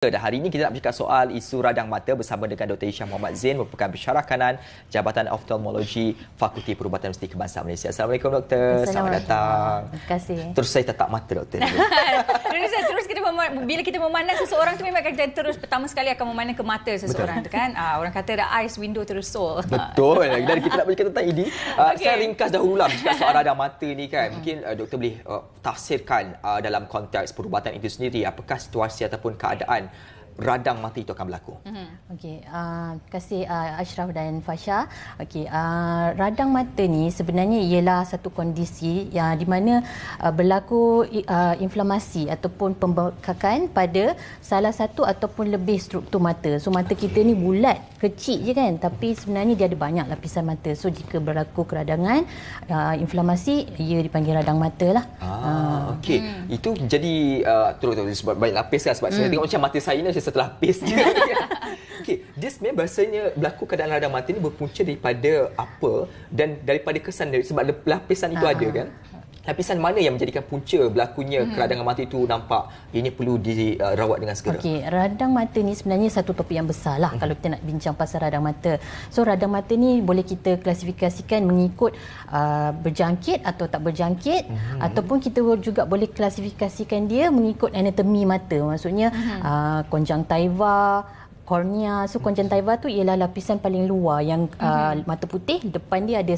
Dan hari ini kita nak bercakap soal isu radang mata bersama dengan Dr. Hisham Muhammad Zain, merupakan pensyarah kanan Jabatan Oftalmologi Fakulti Perubatan Universiti Kebangsaan Malaysia. Assalamualaikum Doktor. Selamat datang. Terima kasih. Terus saya tetap mata Doktor. Terus kita bila kita memandang seseorang tu memang kita terus pertama sekali akan memandang ke mata seseorang tu kan. Orang kata the eyes window to the soul. Betul. Dan kita nak bercakap tentang ini. Saya ringkas dahululah bercakap soal radang mata ni kan. Mungkin Doktor boleh tafsirkan dalam konteks perubatan itu sendiri, apakah situasi ataupun keadaan radang mata itu akan berlaku. Okey, terima kasih Ashraf dan Fasha. Okey, radang mata ni sebenarnya ialah satu kondisi yang di mana berlaku inflamasi ataupun pembekakan pada salah satu ataupun lebih struktur mata. So mata kita ni bulat, kecil je kan, tapi sebenarnya dia ada banyak lapisan mata. So jika berlaku keradangan, inflamasi, ia dipanggil radang mata lah. Okey. Itu jadi terus sebab banyak lapis kan, sebab saya tengok macam mata saya ni satu lapis je. Okey, dia sebenarnya bahasanya berlaku keadaan radang mata ni berpunca daripada apa dan daripada kesan dari, sebab lapisan itu ada kan? Lapisan mana yang menjadikan punca berlakunya keradangan mata itu nampak ini perlu dirawat dengan segera? Okey, radang mata ni sebenarnya satu topik yang besar lah kalau kita nak bincang pasal radang mata. So radang mata ni boleh kita klasifikasikan mengikut berjangkit atau tak berjangkit, ataupun kita juga boleh klasifikasikan dia mengikut anatomi mata. Maksudnya konjungtiva, kornea. So konjungtiva tu ialah lapisan paling luar yang mata putih, depan dia ada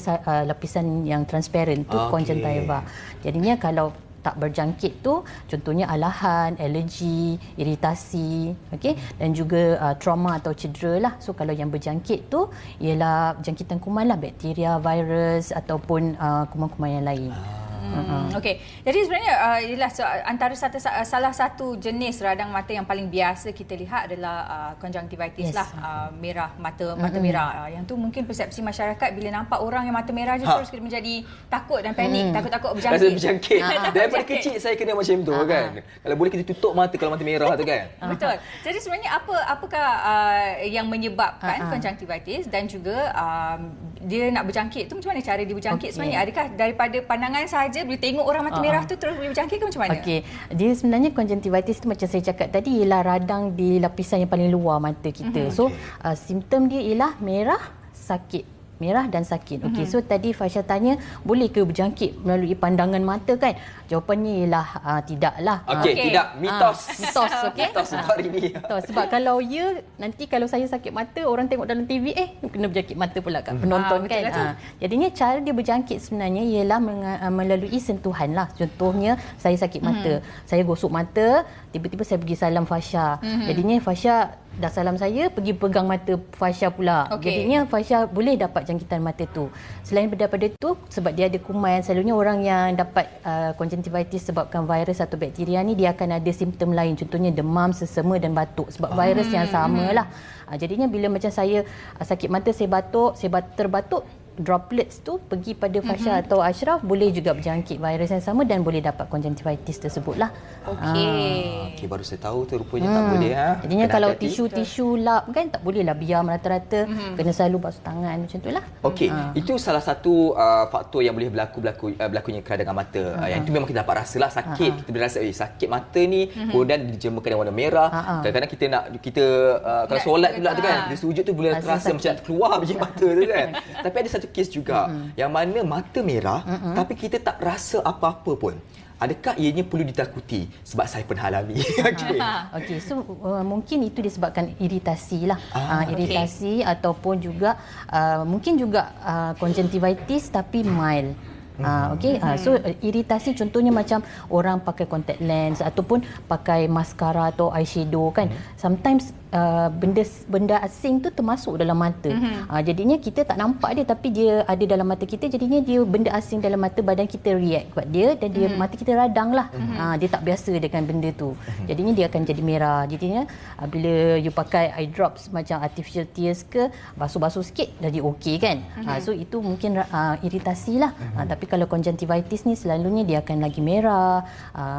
lapisan yang transparent tu konjungtiva. Jadinya kalau tak berjangkit tu contohnya alahan, alergi, iritasi, okey, dan juga trauma atau cedera lah. So kalau yang berjangkit tu ialah jangkitan kuman lah, bakteria, virus ataupun kuman-kuman yang lain. Okey. Jadi sebenarnya antara salah satu jenis radang mata yang paling biasa kita lihat adalah conjunctivitis lah, merah mata merah. Yang tu mungkin persepsi masyarakat bila nampak orang yang mata merah je terus kita menjadi takut dan panik, takut berjangkit. Rasa berjangkit. Daripada kecil saya kena macam tu kan. Kalau boleh kita tutup mata kalau mata merah tu kan. Betul. Jadi sebenarnya apakah yang menyebabkan conjunctivitis dan juga dia nak berjangkit tu, macam mana cara dia berjangkit sebenarnya? Adakah daripada pandangan sahaja bila tengok orang mata merah tu terus boleh berjangkit ke macam mana? Okey, dia sebenarnya conjunctivitis tu macam saya cakap tadi ialah radang di lapisan yang paling luar mata kita. So simptom dia ialah merah, sakit. Merah dan sakit. Okey, so tadi Fasha tanya boleh ke berjangkit melalui pandangan mata kan? Jawapannya ialah tidaklah. Okey, tidak. Mitos. Mitos, okey. Mitos untuk hari ni. Sebab kalau nanti kalau saya sakit mata, orang tengok dalam TV, kena berjangkit mata pula kat penonton kan. Jadinya cara dia berjangkit sebenarnya ialah melalui sentuhan lah. Contohnya saya sakit mata, saya gosok mata, tiba-tiba saya pergi salam Fasha. Jadinya Fasha dah salam saya, pergi pegang mata Fasha pula. Jadinya Fasha boleh dapat jangkitan mata tu. Selain daripada tu, sebab dia ada kuman, selalunya orang yang dapat conjunctivitis sebabkan virus atau bakteria ni, dia akan ada simptom lain. Contohnya demam, sesama dan batuk. Sebab virus yang sama lah. Jadinya bila macam saya sakit mata, saya batuk, terbatuk, droplets tu pergi pada Fasha atau Ashraf, boleh juga berjangkit virus yang sama dan boleh dapat conjunctivitis tersebutlah. Okey, baru saya tahu tu rupanya tak boleh. Jadinya kalau tisu lap kan tak bolehlah biar merata-rata, kena selalu basuh tangan macam itulah. Okey, itu salah satu faktor yang boleh berlakunya keradangan mata. Yang itu memang kita dapat rasalah sakit. Kita boleh rasa sakit mata ni, kemudian dijemakan dengan warna merah. Kadang-kadang kita kalau solat pula tu kan, dia sujud tu boleh terasa macam keluar biji mata tu kan. Tapi ada satu kes juga yang mana mata merah tapi kita tak rasa apa-apa pun. Adakah ianya perlu ditakuti? Sebab saya pernah alami. Okey, so mungkin itu disebabkan iritasi lah. Iritasi ataupun juga mungkin juga conjunctivitis tapi mild. So iritasi contohnya macam orang pakai contact lens ataupun pakai maskara atau eyeshadow kan. Sometimes benda asing tu termasuk dalam mata. Jadinya kita tak nampak dia tapi dia ada dalam mata kita, jadinya dia benda asing dalam mata, badan kita react buat dia dan dia mata kita radang lah. Dia tak biasa dengan benda tu. Jadinya dia akan jadi merah. Jadinya bila you pakai eye drops macam artificial tears ke, basuh-basuh sikit jadi okey kan. So itu mungkin iritasi lah. Tapi kalau conjunctivitis ni selalunya dia akan lagi merah,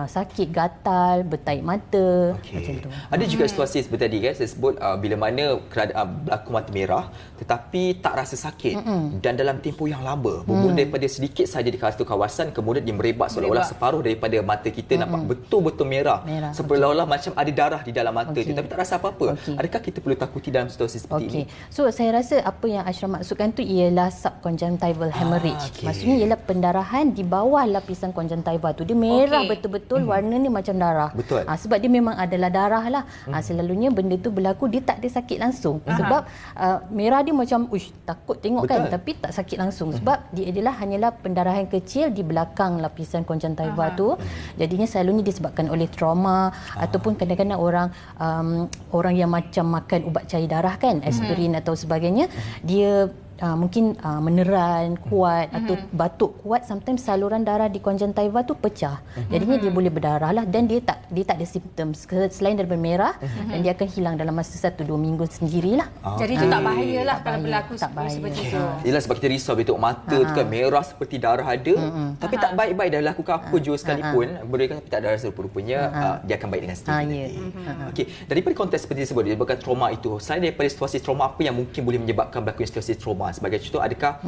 sakit, gatal, bertaik mata, macam tu. Ada juga situasi seperti tadi kan, saya sebut bila mana berlaku mata merah tetapi tak rasa sakit dan dalam tempoh yang lama, bermula daripada sedikit saja di satu kawasan, kemudian dia merebak seolah-olah separuh daripada mata kita nampak betul-betul merah. Seolah-olah macam ada darah di dalam mata tu, tapi tak rasa apa-apa. Adakah kita perlu takuti dalam situasi seperti ini? So saya rasa apa yang Ashraf maksudkan tu ialah subconjunctival hemorrhage. Maksudnya ialah pendarahan di bawah lapisan konjungtiva tu. Dia merah betul-betul, warna ni macam darah. Betul. Sebab dia memang adalah darah lah. Selalunya benda tu berlaku dia tak ada sakit langsung. Sebab merah dia macam takut tengok kan, tapi tak sakit langsung. Sebab dia adalah hanyalah pendarahan kecil di belakang lapisan konjungtiva tu. Jadinya selalunya disebabkan oleh trauma ataupun kadang-kadang orang yang macam makan ubat cair darah kan, aspirin atau sebagainya, dia mungkin meneran kuat atau batuk kuat, sometimes saluran darah di konjungtiva tu pecah. Jadinya dia boleh berdarah lah, dan dia tak ada simptom selain daripada merah, dan dia akan hilang dalam masa 1-2 minggu sendirilah. Jadi itu tak bahayalah kalau berlaku seperti itu. Ialah sebab kita risau betul mata tu kan merah seperti darah ada, tapi tak baik-baik dah lakukan apa jua sekalipun, boleh tapi tak ada rasa, rupanya dia akan baik dengan sendiri. Okey, daripada konteks seperti disebut, disebabkan trauma itu, selain daripada situasi trauma, apa yang mungkin boleh menyebabkan berlakunya situasi trauma? Sebagai contoh, adakah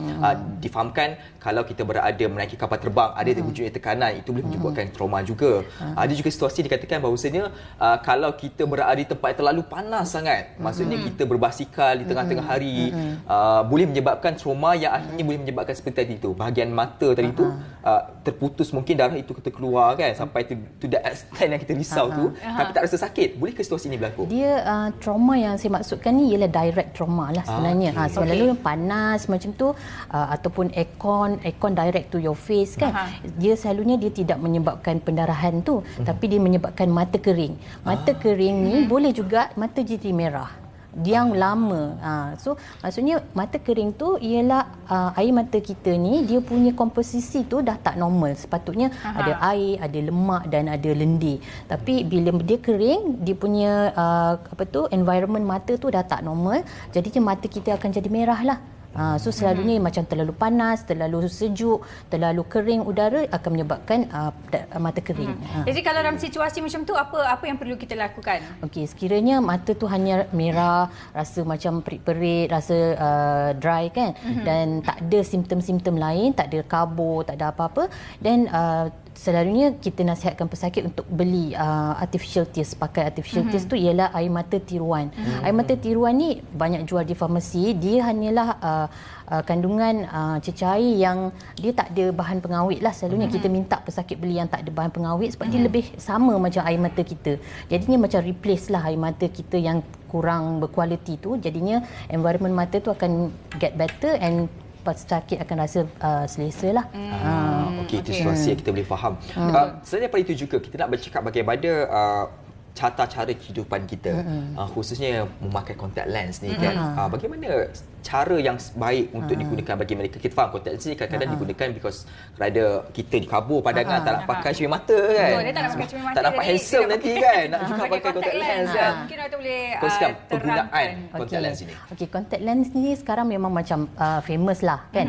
difahamkan kalau kita berada menaiki kapal terbang, ada wujudnya tekanan, itu boleh menyebabkan trauma juga. Ada juga situasi dikatakan bahawasanya kalau kita berada di tempat yang terlalu panas sangat, maksudnya kita berbasikal di tengah-tengah hari, boleh menyebabkan trauma yang akhirnya boleh menyebabkan seperti tadi itu, bahagian mata tadi itu terputus, mungkin darah itu kita keluar kan, sampai to the extent yang kita risau tu, tapi tak rasa sakit. Bolehkah situasi ini berlaku? Dia trauma yang saya maksudkan ni ialah direct trauma lah sebenarnya. Selalu panas macam tu, ataupun aircon direct to your face kan, dia selalunya dia tidak menyebabkan pendarahan tu, tapi dia menyebabkan mata kering. Mata kering ni boleh juga mata jadi merah yang lama. So maksudnya mata kering tu ialah air mata kita ni, dia punya komposisi tu dah tak normal. Sepatutnya ada air, ada lemak dan ada lendir. Tapi bila dia kering, dia punya environment mata tu dah tak normal. Jadinya mata kita akan jadi merah lah. So selalunya macam terlalu panas, terlalu sejuk, terlalu kering udara akan menyebabkan mata kering. Jadi kalau dalam situasi macam tu, apa yang perlu kita lakukan? Okey, sekiranya mata tu hanya merah, rasa macam perit-perit, rasa dry kan, dan tak ada simptom-simptom lain, tak ada kabur, tak ada apa-apa, dan selalunya kita nasihatkan pesakit untuk beli artificial tears. Pakai artificial tears tu ialah air mata tiruan. Air mata tiruan ni banyak jual di farmasi. Dia hanyalah kandungan cecair yang dia tak ada bahan pengawet lah. Selalunya kita minta pesakit beli yang tak ada bahan pengawet sebab dia lebih sama macam air mata kita. Jadinya macam replace lah air mata kita yang kurang berkualiti tu. Jadinya environment mata tu akan get better and pesakit akan rasa selesa lah. Okey, itu situasi yang kita boleh faham. Selain daripada itu juga, kita nak bercakap bagaimana tata cara kehidupan kita, khususnya memakai contact lens ni kan. Bagaimana cara yang baik untuk digunakan bagi mereka? Kita faham contact lens ni kadang-kadang digunakan because kerana kita dikabur pandangan, tak nak pakai cermin mata kan. Betul, dia tak nak pakai cermin mata. Tak nampak handsome nanti kan. Nak juga pakai contact lens kan. Mungkin kita boleh kongsikan penggunaan contact lens ini. Okey, contact lens ni sekarang memang macam famous lah kan.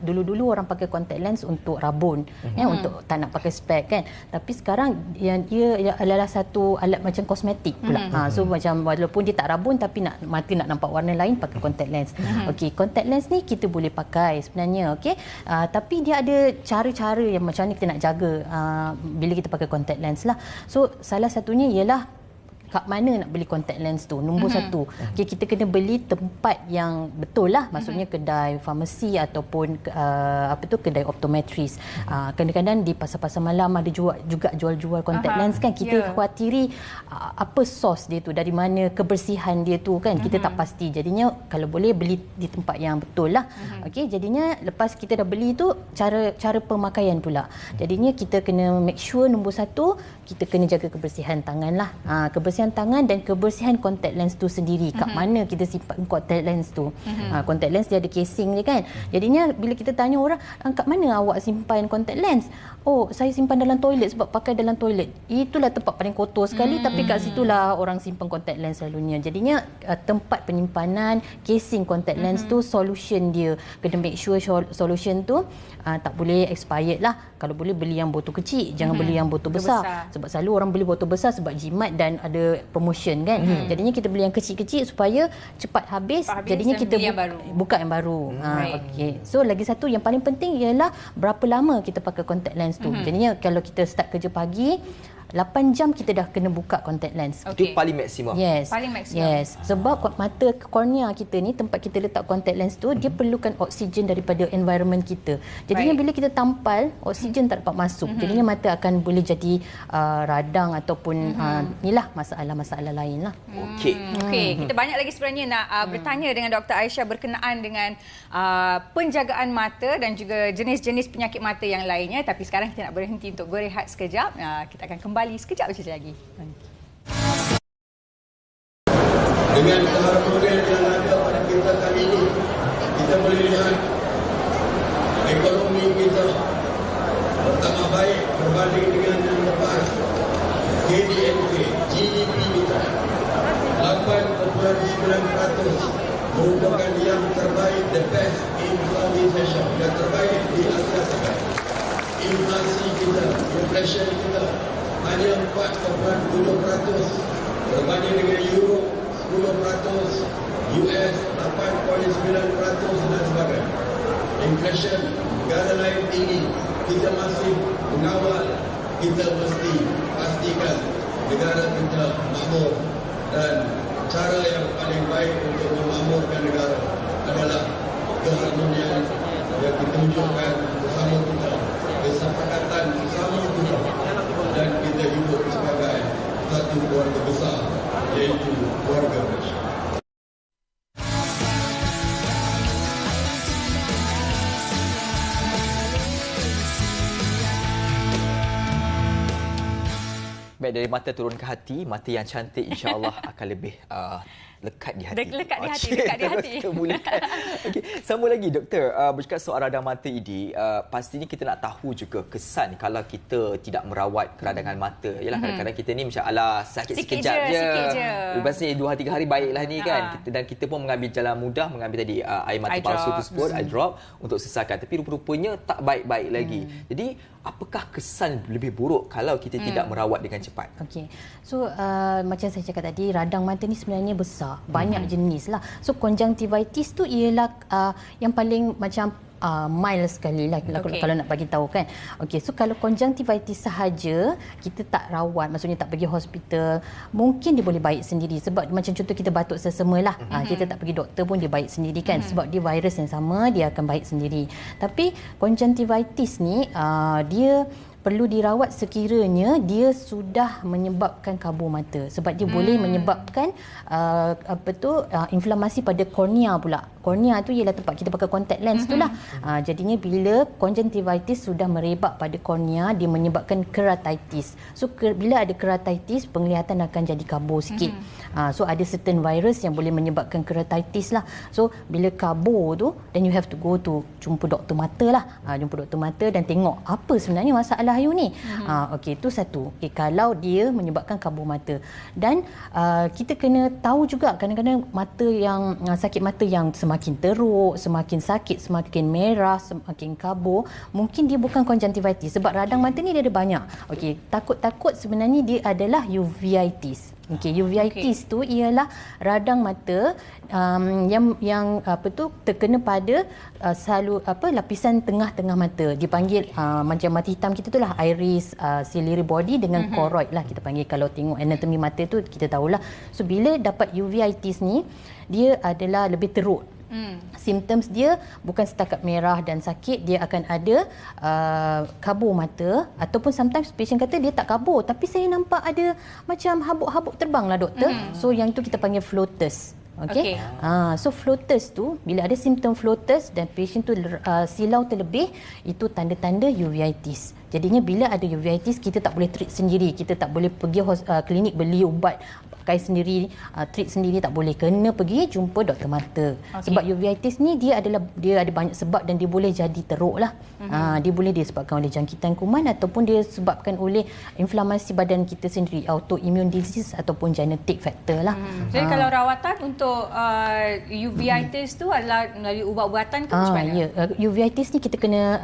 Dulu-dulu orang pakai contact lens untuk rabun, untuk tak nak pakai spek kan. Tapi sekarang dia adalah satu alat macam kosmetik pula. So macam walaupun dia tak rabun tapi mata nak nampak warna lain, pakai contact lens. Okey, contact lens ni kita boleh pakai sebenarnya, okey. Tapi dia ada cara-cara yang macam ni kita nak jaga bila kita pakai contact lens lah. So salah satunya ialah kat mana nak beli contact lens tu. Nombor satu, okay, kita kena beli tempat yang betul lah, maksudnya kedai farmasi ataupun kedai optometris. Kadang-kadang di pasar-pasar malam ada juga jual-jual contact lens kan. Kita khawatiri apa sos dia tu, dari mana kebersihan dia tu kan, kita tak pasti. Jadinya kalau boleh beli di tempat yang betul lah. Okey, jadinya lepas kita dah beli tu, cara pemakaian pula. Jadinya kita kena make sure, nombor satu, kita kena jaga kebersihan tangan lah. Kebersihan tangan dan kebersihan contact lens tu sendiri. Kat mana kita simpan contact lens tu. Contact lens dia ada casing dia kan. Jadinya bila kita tanya orang, kat mana awak simpan contact lens? Oh, saya simpan dalam toilet sebab pakai dalam toilet. Itulah tempat paling kotor sekali, tapi kat situlah orang simpan contact lens selalunya. Jadinya tempat penyimpanan casing contact lens tu, solution dia kena make sure solution tu tak boleh expired lah. Kalau boleh beli yang botol kecil, jangan beli yang botol besar. Sebab selalu orang beli botol besar sebab jimat dan ada ada promotion kan. Jadinya kita beli yang kecil-kecil supaya cepat habis jadinya kita buka yang baru. Okey. So lagi satu yang paling penting ialah berapa lama kita pakai contact lens tu. Jadinya kalau kita start kerja pagi, 8 jam kita dah kena buka contact lens. Itu paling maksimum. Yes. Paling maksimum. Yes. Sebab mata kornea kita ni, tempat kita letak contact lens tu, dia perlukan oksigen daripada environment kita. Jadinya bila kita tampal, oksigen tak dapat masuk. Jadinya mata akan boleh jadi radang ataupun inilah masalah-masalah lain lah. Okey, kita banyak lagi sebenarnya nak bertanya dengan Dr. Aisyah berkenaan dengan penjagaan mata dan juga jenis-jenis penyakit mata yang lainnya. Tapi sekarang kita nak berhenti untuk berehat sekejap. Kita akan kembali sekejap saja lagi. Dengan keharmonian yang ada pada kita kali ini, kita boleh lihat ekonomi kita pertama baik berbanding dengan yang lepas. KDNP, GDP kita 8.9% merupakan yang terbaik, the best in Southeast Asia, yang terbaik di Asia Tenggara. Inflasi kita, inflation kita hanya 4.7% berbanding dengan Europe 10%, US 8.9% dan sebagainya. Inflation negara lain tinggi, kita masih mengawal. Kita mesti pastikan negara kita makmur, dan cara yang paling baik untuk memakmurkan negara adalah keharmonian yang ditunjukkan bersama kita, kesepakatan bersama kita, dan kita hidup sebagai satu keluarga besar, iaitu keluarga Malaysia. Baik, dari mata turun ke hati, mata yang cantik insya-Allah akan lebih lekat di hati. Lekat di hati, lekat di hati. Kemuliaan. Okey, sambung lagi doktor. Bercakap soal radang mata ini, pastinya kita nak tahu juga kesan kalau kita tidak merawat keradangan mata. Yalah, kadang-kadang kita ni macam alah sakit sekejap je. Lepas ni 2-3 hari baiklah ni kan. Dan kita pun mengambil jalan mudah, mengambil tadi air mata palsu tersebut, eye drop untuk sesakan. Tapi rupa-rupanya tak baik-baik lagi. Jadi apakah kesan lebih buruk kalau kita tidak merawat dengan cepat? Okey. So macam saya cakap tadi, radang mata ni sebenarnya besar, banyak jenis lah. So conjunctivitis tu ialah yang paling macam mild sekali lah kalau nak bagi tahu kan. Okey, so kalau conjunctivitis sahaja kita tak rawat, maksudnya tak pergi hospital, mungkin dia boleh baik sendiri. Sebab macam contoh kita batuk sesama lah, kita tak pergi doktor pun dia baik sendiri kan, sebab dia virus yang sama, dia akan baik sendiri. Tapi conjunctivitis ni dia perlu dirawat sekiranya dia sudah menyebabkan kabur mata, sebab dia boleh menyebabkan inflamasi pada kornea pula. Kornea tu ialah tempat kita pakai contact lens tu lah. Jadinya bila conjunctivitis sudah merebak pada kornea, dia menyebabkan keratitis. So bila ada keratitis, penglihatan akan jadi kabur sikit. So ada certain virus yang boleh menyebabkan keratitis lah. So bila kabur tu, then you have to go to jumpa doktor mata lah. Jumpa doktor mata dan tengok apa sebenarnya masalah you ni. Okey, itu satu. Okay, kalau dia menyebabkan kabur mata. Dan kita kena tahu juga kadang-kadang mata yang sakit mata yang semakin teruk, semakin sakit, semakin merah, semakin kabur, mungkin dia bukan conjunctivitis, sebab radang mata ni dia ada banyak. Okey, takut-takut sebenarnya dia adalah uveitis. Okey, uveitis tu ialah radang mata yang terkena pada lapisan tengah-tengah mata. Dipanggil macam mata hitam kita tu lah, iris, ciliary body dengan choroid lah kita panggil. Kalau tengok anatomi mata tu kita tahulah. So bila dapat uveitis ni, dia adalah lebih teruk. Symptoms dia bukan setakat merah dan sakit, dia akan ada kabur mata, ataupun sometimes patient kata dia tak kabur tapi saya nampak ada macam habuk-habuk terbang lah doktor. So yang tu kita panggil floaters. Okey. So floaters tu, bila ada simptom floaters dan patient tu silau terlebih, itu tanda-tanda uveitis. Jadinya bila ada uveitis, kita tak boleh treat sendiri, kita tak boleh pergi klinik beli ubat pakai sendiri, treat sendiri tak boleh. Kena pergi jumpa doktor mata. Sebab uveitis ni dia ada banyak sebab dan dia boleh jadi teruk lah. Dia boleh disebabkan oleh jangkitan kuman ataupun dia sebabkan oleh inflamasi badan kita sendiri, autoimmune disease ataupun genetic factor lah. Jadi kalau rawatan untuk uveitis tu adalah melalui ubat-ubatan ke macam mana? Ya, uveitis ni kita kena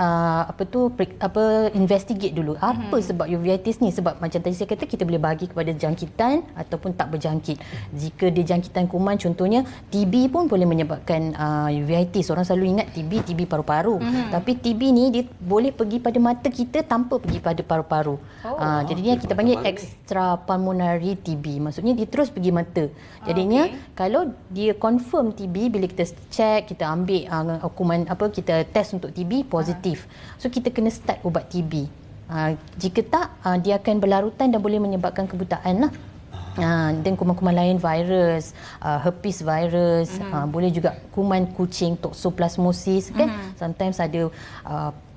investigate dulu apa sebab uveitis ni. Sebab macam tadi saya kata, kita boleh bahagi kepada jangkitan ataupun tak berjangkit. Jika dia jangkitan kuman, contohnya TB pun boleh menyebabkan uveitis. Orang selalu ingat TB paru-paru. Tapi TB ni dia boleh pergi pada mata kita tanpa pergi pada paru-paru. Jadinya kita panggil extra pulmonary TB. Maksudnya dia terus pergi mata. Jadinya kalau dia confirm TB, bila kita check, kita ambil kuman kita test untuk TB positif. So kita kena start ubat TB. Jika tak, dia akan berlarutan dan boleh menyebabkan kebutaan lah. Dan kuman-kuman lain, virus, herpes virus, boleh juga kuman kucing, toxoplasmosis kan. Sometimes ada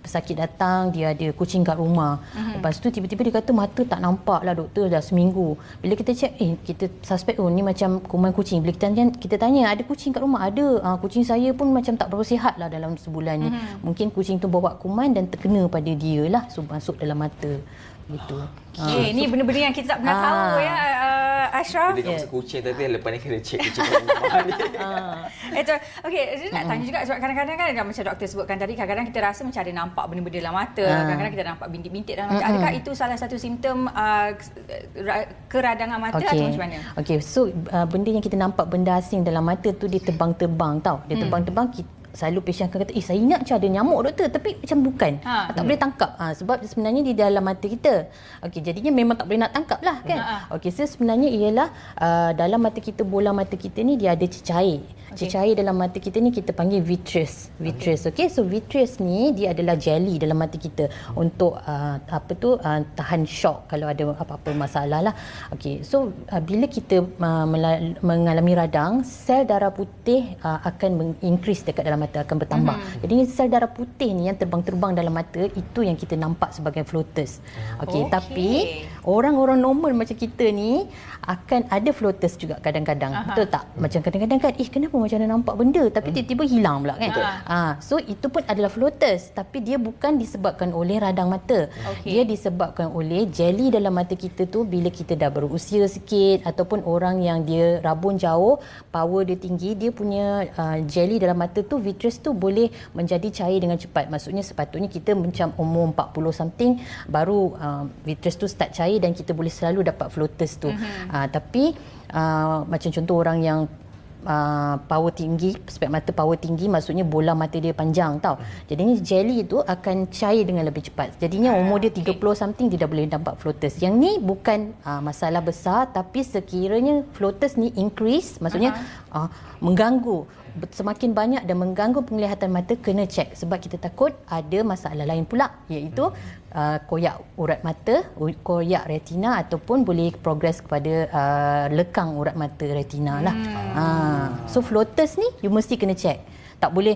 pesakit datang, dia ada kucing kat rumah. Lepas tu tiba-tiba dia kata mata tak nampak lah doktor, dah seminggu. Bila kita check, kita suspect ni macam kuman kucing. Bila kita tanya ada kucing kat rumah? Ada. Kucing saya pun macam tak berapa sihat lah dalam sebulan ni. Mungkin kucing tu bawa kuman dan terkena pada dia lah, so masuk dalam mata gitu. Ini benda-benda yang kita tak pernah tahu ya, Ashraf. Dia masuk kucing tadi, lepas ni kena cek kucing kat rumah ni. Okey, saya nak tanya juga sebab kadang-kadang kan macam doktor sebutkan tadi, kadang-kadang kita rasa macam ada nampak benda-benda dalam mata, kadang-kadang kita nampak bintik-bintik dalam mata. Adakah itu salah satu simptom keradangan mata atau macam mana? Okey, so benda yang kita nampak, benda asing dalam mata tu dia terbang-terbang tau. Dia terbang-terbang, selalu pasien akan kata, saya ingat macam ada nyamuk doktor, tapi macam bukan. Tak boleh tangkap. Sebab sebenarnya di dalam mata kita. Okey, jadinya memang tak boleh nak tangkap lah kan. Okey, so sebenarnya ialah dalam mata kita, bola mata kita ni dia ada cecair. Cecair dalam mata kita ni kita panggil vitreous. Okey, so vitreous ni dia adalah jelly dalam mata kita untuk tahan shock kalau ada apa-apa masalah lah. Okey, so bila kita mengalami radang, sel darah putih akan increase dekat dalam mata, akan bertambah. Jadi sel darah putih ni yang terbang-terbang dalam mata, itu yang kita nampak sebagai floaters. Okey, tapi orang-orang normal macam kita ni akan ada floaters juga kadang-kadang. Betul tak? Macam kadang-kadang kan, kenapa macam mana nampak benda tapi tiba-tiba hilang pula kan. So itu pun adalah floaters, tapi dia bukan disebabkan oleh radang mata. Dia disebabkan oleh jelly dalam mata kita tu. Bila kita dah berusia sikit ataupun orang yang dia rabun jauh, power dia tinggi, dia punya jelly dalam mata tu, vitreous tu boleh menjadi cair dengan cepat. Maksudnya sepatutnya kita macam umur 40 something baru vitreous tu start cair dan kita boleh selalu dapat floaters tu. Tapi macam contoh orang yang power tinggi, spek mata power tinggi, maksudnya bola mata dia panjang tau. Jadinya jelly itu akan cair dengan lebih cepat. Jadinya umur dia 30 something dia dah boleh nampak floaters. Yang ni bukan masalah besar, tapi sekiranya floaters ni increase, maksudnya mengganggu, semakin banyak dan mengganggu penglihatan mata, kena cek sebab kita takut ada masalah lain pula, iaitu koyak urat mata, koyak retina ataupun boleh progres kepada lekang urat mata retina lah. So floaters ni you mesti kena cek. Tak boleh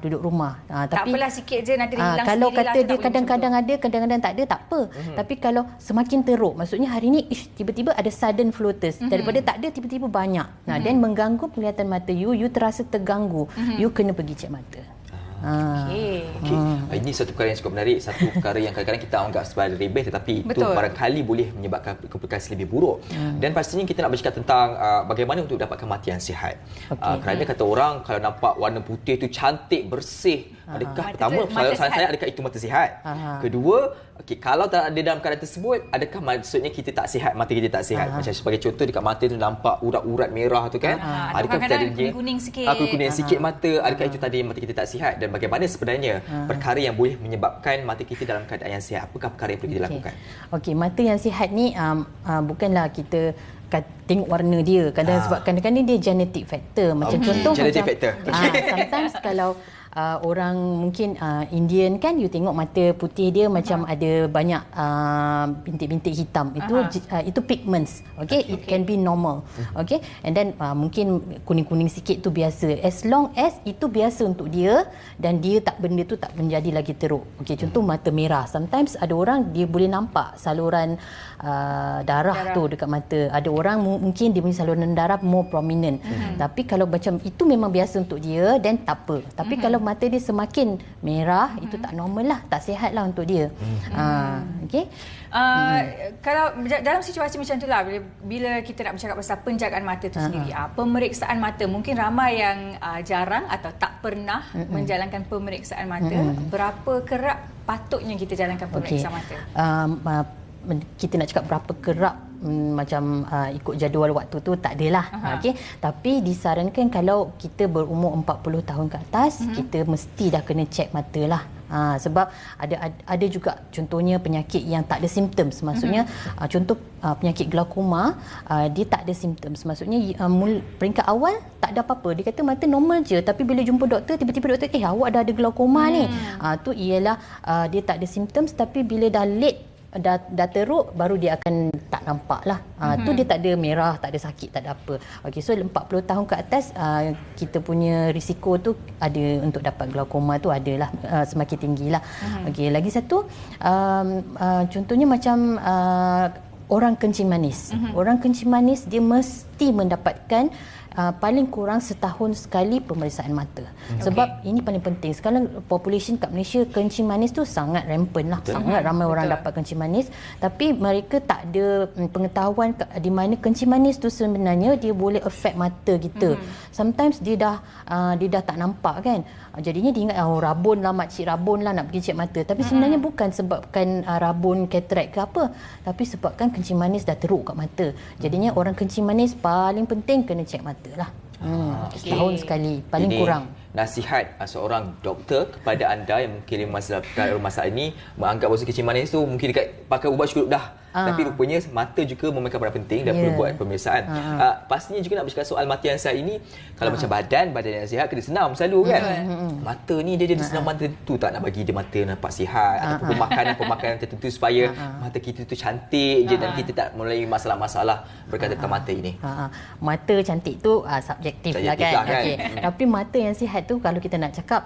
duduk rumah. Tak apalah, sikit je nanti hilang kalau sendirilah. kata dia kadang-kadang ada, kadang-kadang tak ada, tak apa. Tapi kalau semakin teruk, maksudnya hari ni tiba-tiba ada sudden floaters, daripada tak ada tiba-tiba banyak. Dan mengganggu penglihatan mata you terasa terganggu. You kena pergi cek mata. Ini satu perkara yang cukup menarik, satu perkara yang kadang-kadang kita anggap sebagai remeh, tetapi itu barangkali boleh menyebabkan komplikasi lebih buruk. Dan pastinya kita nak bercakap tentang bagaimana untuk dapatkan mata yang sihat. Kerana kata orang kalau nampak warna putih tu cantik, bersih, adakah pertama soalan saya, adakah itu mata sihat? Kedua, kalau tak ada dalam keadaan tersebut, adakah maksudnya kita tak sihat, mata kita tak sihat? Macam sebagai contoh, dekat mata tu nampak urat-urat merah tu kan, adakah kita ada kuning sikit, kuning sikit mata, adakah itu tadi mata kita tak sihat? Dan bagaimana sebenarnya perkara yang boleh menyebabkan mata kita dalam keadaan yang sihat? Apakah perkara yang perlu kita lakukan? Mata yang sihat ni bukanlah kita tengok warna dia. Sebab kadang-kadang dia genetic factor. Macam contoh genetic factor. Sometimes kalau orang mungkin Indian kan, you tengok mata putih dia macam ada banyak bintik-bintik hitam. Itu pigments. Okay, it can be normal. Okay, and then mungkin kuning-kuning sikit tu biasa. As long as itu biasa untuk dia dan dia benda tu tak menjadi lagi teruk. Okay, contoh mata merah. Sometimes ada orang dia boleh nampak saluran darah tu dekat mata. Ada orang mungkin dia punya saluran darah more prominent. Tapi kalau macam itu memang biasa untuk dia, then tak apa. Tapi kalau mata dia semakin merah, itu tak normal lah, tak sihat lah untuk dia. Okay. Kalau dalam situasi macam itulah, bila kita nak bercakap pasal penjagaan mata itu sendiri, pemeriksaan mata, mungkin ramai yang jarang atau tak pernah menjalankan pemeriksaan mata. Berapa kerap patutnya kita jalankan pemeriksaan mata? Kita nak cakap berapa kerap macam ikut jadual waktu tu tak adalah. Okey, tapi disarankan kalau kita berumur 40 tahun ke atas, kita mesti dah kena cek mata lah. Sebab ada juga contohnya penyakit yang tak ada simptoms. Maksudnya contoh penyakit glaukoma, dia tak ada simptoms. Maksudnya peringkat awal tak ada apa-apa. Dia kata mata normal je, tapi bila jumpa doktor, tiba-tiba doktor awak dah ada glaukoma ni. Tu ialah dia tak ada simptoms, tapi bila dah late, dah teruk, baru dia akan tak nampak lah. Tu dia tak ada merah, tak ada sakit, tak ada apa. Okey, so 40 tahun ke atas, kita punya risiko tu ada untuk dapat glaukoma tu adalah semakin tinggi lah. Okey, lagi satu, contohnya macam orang kencing manis. Orang kencing manis dia mesti mendapatkan paling kurang setahun sekali pemeriksaan mata. Sebab ini paling penting. Sekarang population kat Malaysia kencing manis tu sangat rampant lah. Sangat ramai orang dapat kencing manis. Tapi mereka tak ada pengetahuan di mana kencing manis tu sebenarnya dia boleh affect mata kita. Sometimes dia dah tak nampak kan. Jadinya dia ingat rabun lah, makcik rabun lah nak pergi cek mata. Tapi sebenarnya bukan sebabkan rabun, katarak ke apa. Tapi sebabkan kencing manis dah teruk kat mata. Jadinya orang kencing manis paling penting kena cek mata lah. Setahun sekali paling kurang. Nasihat seorang doktor kepada anda yang mungkin masalah ini menganggap bahawa kencing manis tu mungkin dekat pakai ubat cukup dah. Tapi rupanya mata juga memainkan peranan penting dan perlu buat pemeriksaan. Pastinya juga nak bercakap soal mata yang sihat ini, kalau macam badan yang sihat kena senam selalu kan. Mata ni dia senam mata tu tak nak bagi dia mata nampak sihat ataupun pemakanan tertentu supaya mata kita tu cantik je dan kita tak mulai masalah-masalah berkaitan tentang mata ini. Mata cantik tu subjektif lah kan. Tapi mata yang sihat tu, kalau kita nak cakap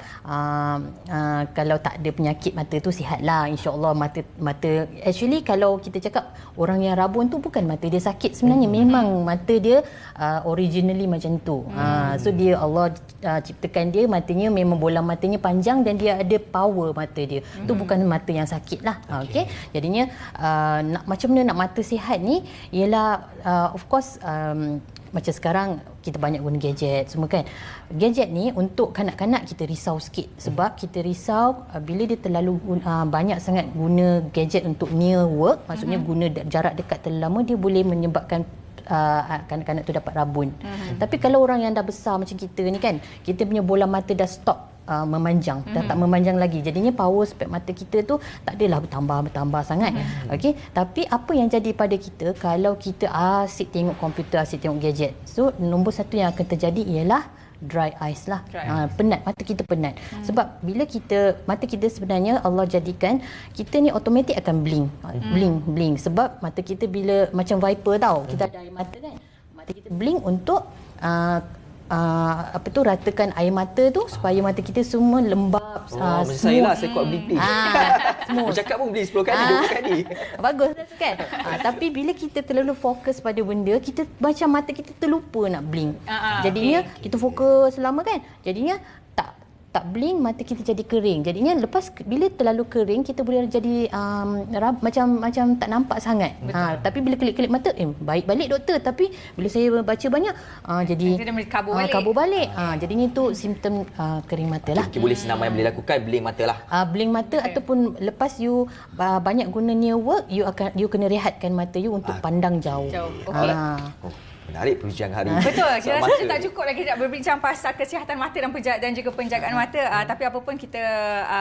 kalau tak ada penyakit mata tu sihat lah, insya-Allah. Mata actually kalau kita cakap orang yang rabun tu bukan mata dia sakit sebenarnya, memang mata dia originally macam tu. So dia Allah ciptakan dia, matanya memang bola matanya panjang dan dia ada power mata dia. Tu bukan mata yang sakit lah. Okey. Jadinya macam mana nak mata sihat ni ialah of course macam sekarang kita banyak guna gadget semua kan. Gadget ni untuk kanak-kanak kita risau sikit. Sebab kita risau bila dia terlalu banyak sangat guna gadget untuk near work, maksudnya guna jarak dekat terlalu lama, dia boleh menyebabkan kanak-kanak tu dapat rabun. Tapi kalau orang yang dah besar macam kita ni kan, kita punya bola mata dah stop memanjang, dah tak memanjang lagi. Jadinya power spek mata kita tu tak adalah bertambah sangat. Okey, tapi apa yang jadi pada kita kalau kita asyik tengok komputer, asyik tengok gadget. So nombor satu yang akan terjadi ialah dry eyes lah. Penat, mata kita penat. Sebab bila mata kita sebenarnya Allah jadikan kita ni automatik akan blink. Sebab mata kita bila macam viper tau, kita ada air mata kan, mata kita blink untuk ratakan air mata tu supaya mata kita semua lembab, macam saya lah, saya kuat blink. Bercakap pun blink 10 kali, 20 kali. Bagus kan? Tapi bila kita terlalu fokus pada benda, kita macam mata kita terlupa nak blink. Jadinya kita fokus lama kan, jadinya tak blink, mata kita jadi kering. Jadinya lepas bila terlalu kering, kita boleh jadi macam tak nampak sangat. Tapi bila kelip-kelip mata, baik balik doktor. Tapi bila saya baca banyak, jadi kabur balik. Jadinya itu simptom kering mata lah. Boleh senam yang boleh lakukan, blink mata lah. Blink mata ataupun lepas you banyak guna near work, you kena rehatkan mata you untuk pandang jauh. Menarik perbincangan hari. Betul, kita Soal rasa tak cukup lagi nak berbincang pasal kesihatan mata dan juga penjagaan mata. Tapi apa pun kita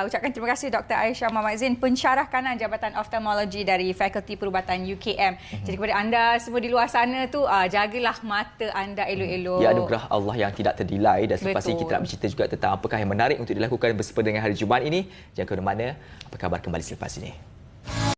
ucapkan terima kasih Dr. Aisyah Muhammad Zain, pensyarah kanan Jabatan Oftalmologi dari Fakulti Perubatan UKM. Jadi kepada anda semua di luar sana tu, jagalah mata anda elok-elok. Ya, anugerah Allah yang tidak terdilai, dan selepas ini Betul. kita nak bercerita juga tentang apakah yang menarik untuk dilakukan bersama dengan hari Jumaat ini. Jangan ke mana-mana, apa khabar kembali selepas ini.